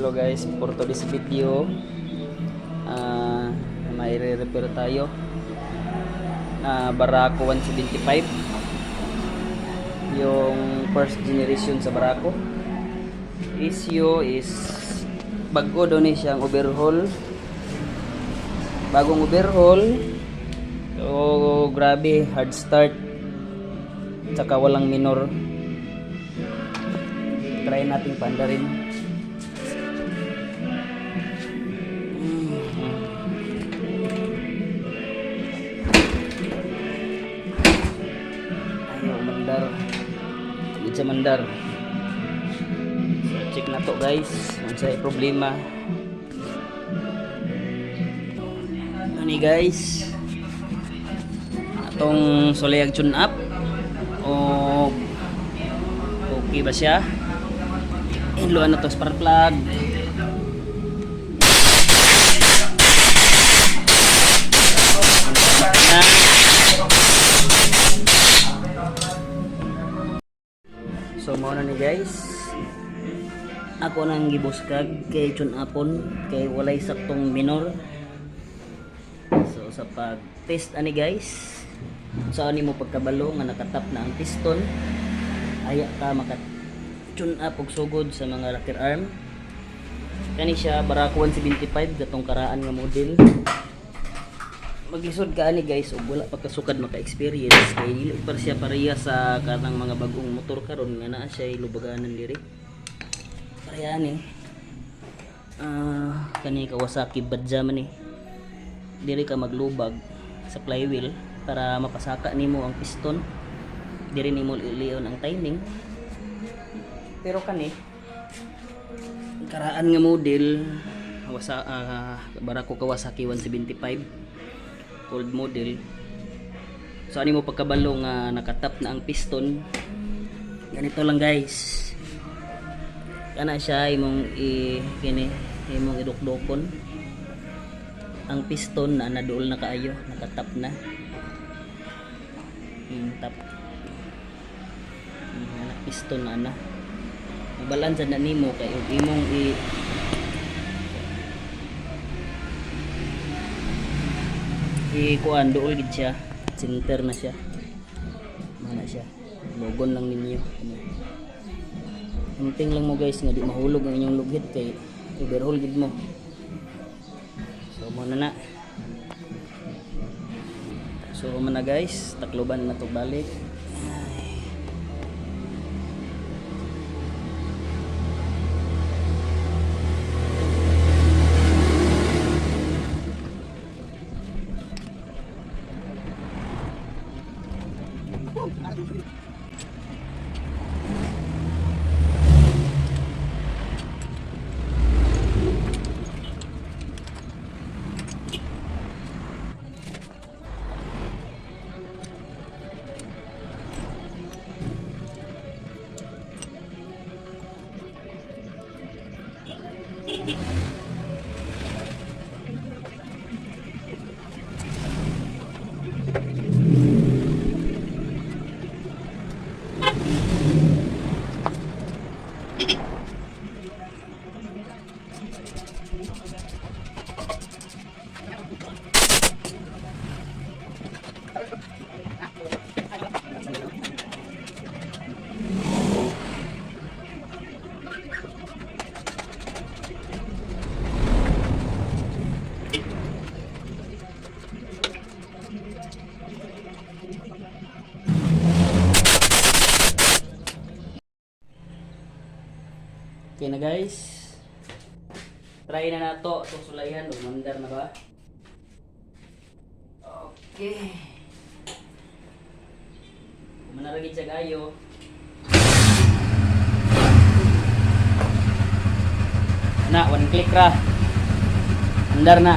Hello guys, for today's video may repair tayo na Barako 175, yung first generation sa Barako. Issue is bago daw ni siyang overhaul, bagong overhaul. So grabe, hard start tsaka walang minor. Try nating paandarin. Ayaw mandar. Hindi siya mandar. So check na to guys. Kung sa'yo problema. Ano guys? Atong Soleag tune up. O okay ba siya? Inluan na to spark plug. So muna ni guys, ako nang gibuskag kay tune upon kay walay saktong minor. So sa pag test ani guys, saan mo pagkabalo nga nakatap na ang piston, aya ka makat tune up og sugod sa mga rocker arm. Kani siya Barako 175 gatong karaan nga model. Magisod ka ani guys ug wala pa kasukad maka-experience kay dili pa siya pareha sa kanang mga bagong motor karon nga naa siya lubaganan diri. Pareha ni kani Kawasaki badja man ni. Diri ka maglubag sa flywheel para mapasaka nimo ang piston. Diri nimo iliyon ang timing. Pero kani karaan nga model Barako Kawasaki 175 old model. So ani mo pagkabalo nga nakatap na ang piston. Ganito lang guys. Kana siya imong imong idukdokon. Ang piston na naduol na kaayo, nakatap na. Tap. Piston na ana. Mabalansa na nimo kay imong kuan dool gid siya, center na siya. Mana siya. Logon lang ninyo. Hunting lang mo guys nga di mahulog ang inyong lugid kay overhaul gid mo. So mo na. So mo na guys, takloban na to balik. Okay na guys, try na nato itong sulayan, umandar na ba? Okay, manaragid siya gayo. Na, one click ra, andar na.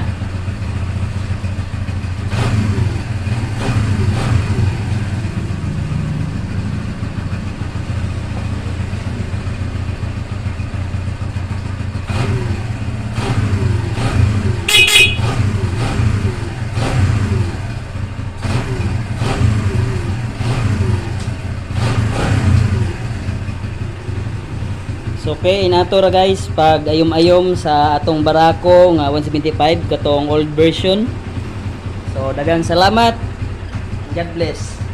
So okay, inato ra guys pag ayom-ayom sa atong barako nga 175 katong old version. So daghang salamat. God bless.